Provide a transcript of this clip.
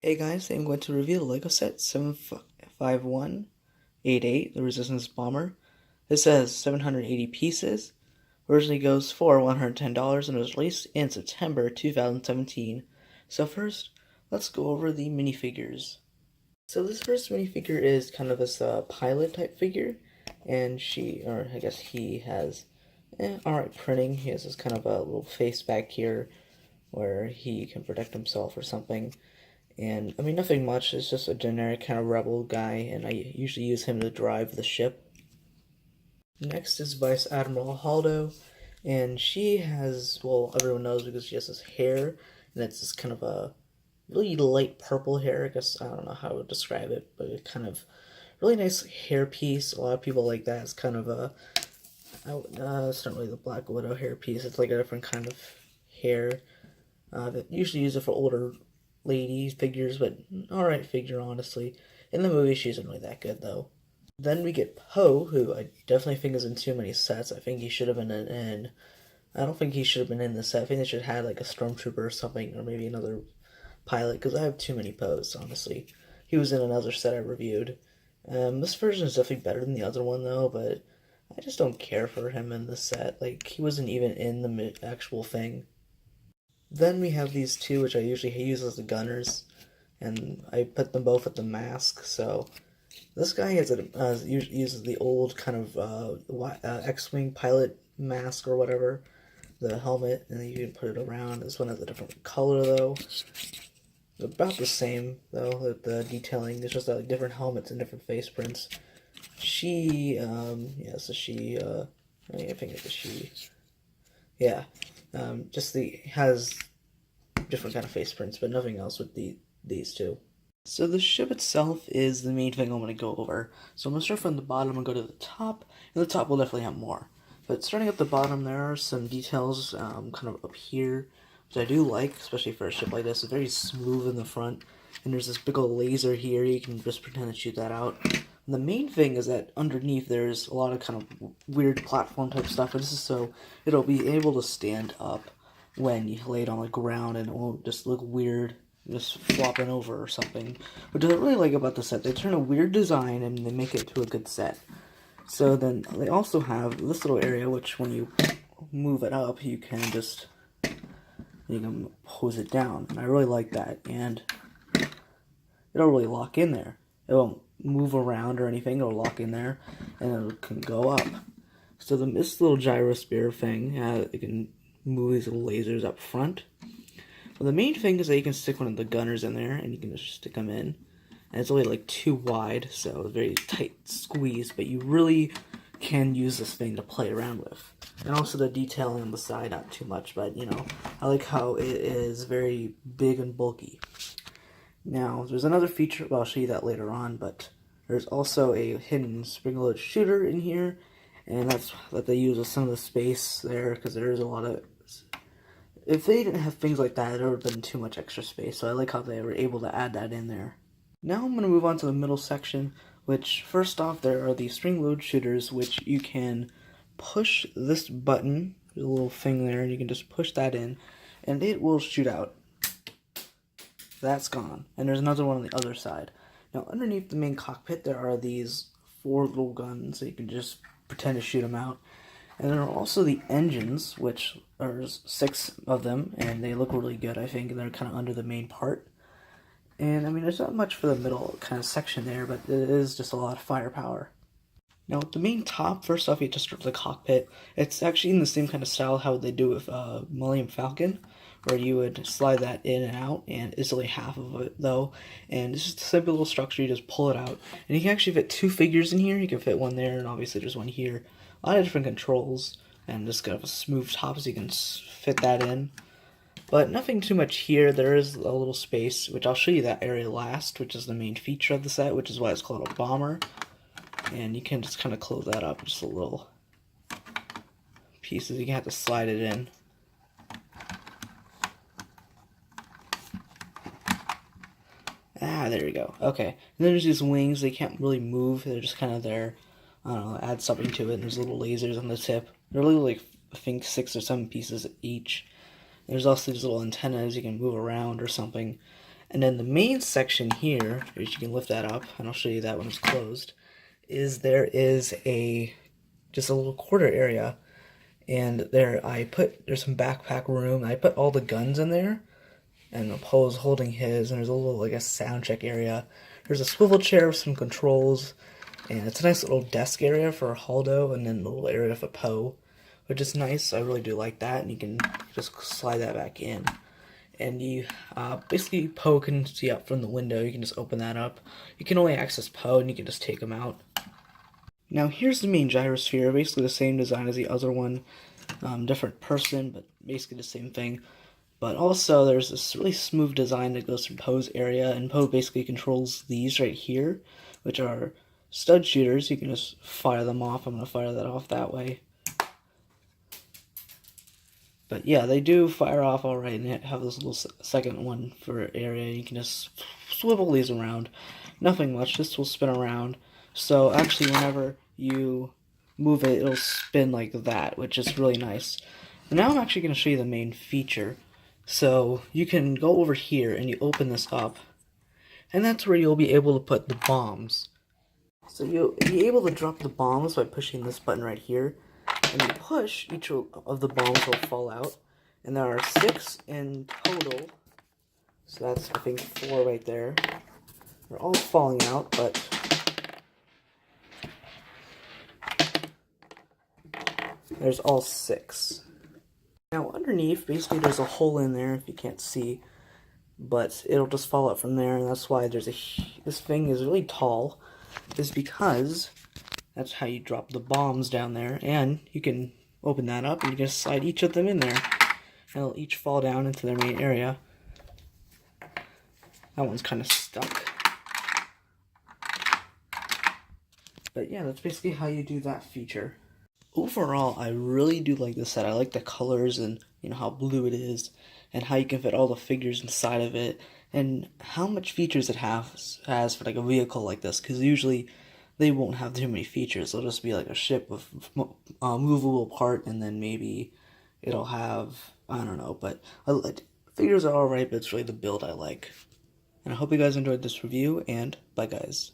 Hey guys, I'm going to review the LEGO set 75188, the Resistance Bomber. This has 780 pieces, originally goes for $110 and was released in September 2017. So first, let's go over the minifigures. So this first minifigure is kind of this pilot type figure, and I guess he has alright printing. He has this kind of a little face back here where he can protect himself or something. And I mean, nothing much. It's just a generic kind of rebel guy, and I usually use him to drive the ship. Next is Vice Admiral Haldo, and she has, well, everyone knows because she has this hair, and it's this kind of a really light purple hair. I guess I don't know how to describe it, but it kind of really nice hair piece. A lot of people like that. It's kind of it's not really the Black Widow hair piece. It's like a different kind of hair that usually use it for older lady figures, but alright figure, honestly. In the movie, she isn't really that good, though. Then we get Poe, who I definitely think is in too many sets. I think he should have been in. I don't think he should have been in the set. I think they should have had like a stormtrooper or something, or maybe another pilot, because I have too many Poes, honestly. He was in another set I reviewed. This version is definitely better than the other one, though, but I just don't care for him in the set. Like, he wasn't even in the actual thing. Then we have these two, which I usually use as the gunners, and I put them both at the mask. So this guy uses the old kind of X-wing pilot mask or whatever, the helmet, and then you can put it around. This one has a different color though. About the same though, the detailing. There's just different helmets and different face prints. I think it's a she. Yeah, just has different kind of face prints, but nothing else with these two. So the ship itself is the main thing I'm going to go over. So I'm going to start from the bottom and go to the top, and the top will definitely have more. But starting at the bottom, there are some details kind of up here, which I do like, especially for a ship like this. It's very smooth in the front, and there's this big old laser here. You can just pretend to shoot that out. And the main thing is that underneath there's a lot of kind of weird platform type stuff, and this is so it'll be able to stand up when you lay it on the ground, and it won't just look weird just flopping over or something. Which I really like about the set, they turn a weird design and they make it to a good set. So then they also have this little area, which when you move it up, you can hose it down, and I really like that. And it'll really lock in there. It won't move around or anything. It'll lock in there, and it can go up. So this little gyrosphere thing, it can move these little lasers up front. Well, the main thing is that you can stick one of the gunners in there, and you can just stick them in. And it's only like too wide, so it's very tight squeeze, but you really can use this thing to play around with. And also the detailing on the side, not too much, but I like how it is very big and bulky. Now, there's another feature, well, I'll show you that later on, but there's also a hidden spring-loaded shooter in here, and that's what they use with some of the space there, because there is a lot of... If they didn't have things like that, there would have been too much extra space, so I like how they were able to add that in there. Now I'm going to move on to the middle section, which, first off, there are the spring-load shooters, which you can push this button, there's a little thing there, and you can just push that in, and it will shoot out. That's gone. And there's another one on the other side. Now, underneath the main cockpit, there are these 4 little guns, so you can just pretend to shoot them out. And there are also the engines, which are 6 of them, and they look really good, I think, and they're kind of under the main part. And, I mean, there's not much for the middle kind of section there, but it is just a lot of firepower. Now, the main top, first off, you just strip the cockpit. It's actually in the same kind of style how they do with Millennium Falcon, where you would slide that in and out, and it's only half of it, though. And it's just a simple little structure, you just pull it out. And you can actually fit 2 figures in here. You can fit one there, and obviously there's one here. A lot of different controls, and just kind of a smooth top so you can fit that in. But nothing too much here. There is a little space, which I'll show you that area last, which is the main feature of the set, which is why it's called a bomber. And you can just kind of close that up, just a little pieces. You can have to slide it in. Ah, there we go. Okay. And then there's these wings. They can't really move. They're just kind of there. I don't know, add something to it. And there's little lasers on the tip. They're really like, I think, 6 or 7 pieces each. There's also these little antennas you can move around or something. And then the main section here, which you can lift that up, and I'll show you that when it's closed, is there is just a little quarter area, and there's some backpack room. I put all the guns in there, and Poe's holding his, and there's a little, like, a sound check area. There's a swivel chair with some controls, and it's a nice little desk area for Haldo, and then a little area for Poe, which is nice. I really do like that, and you can just slide that back in. And you, basically, Poe can see out from the window. You can just open that up. You can only access Poe, and you can just take him out. Now, here's the main gyrosphere, basically the same design as the other one. Different person, but basically the same thing. But also, there's this really smooth design that goes through Poe's area, and Poe basically controls these right here, which are stud shooters. You can just fire them off. I'm going to fire that off that way. But yeah, they do fire off alright, and they have this little second one for area. You can just swivel these around. Nothing much, this will spin around. So actually, whenever you move it, it'll spin like that, which is really nice. And now I'm actually going to show you the main feature. So you can go over here and you open this up, and that's where you'll be able to put the bombs. So you'll be able to drop the bombs by pushing this button right here. And you push, each of the bombs will fall out. And there are 6 in total. So that's, I think, 4 right there. They're all falling out, but there's all 6. Now underneath, basically there's a hole in there if you can't see. But it'll just fall out from there, and that's why this thing is really tall. Is because that's how you drop the bombs down there, and you can open that up and you can slide each of them in there, and they'll each fall down into their main area. That one's kind of stuck. But yeah, that's basically how you do that feature. Overall, I really do like this set. I like the colors and, you know, how blue it is, and how you can fit all the figures inside of it, and how much features it has for like a vehicle like this, because usually they won't have too many features. It'll just be like a ship with a movable part, and then maybe it'll have, I don't know, but figures are alright, but it's really the build I like. And I hope you guys enjoyed this review, and bye guys.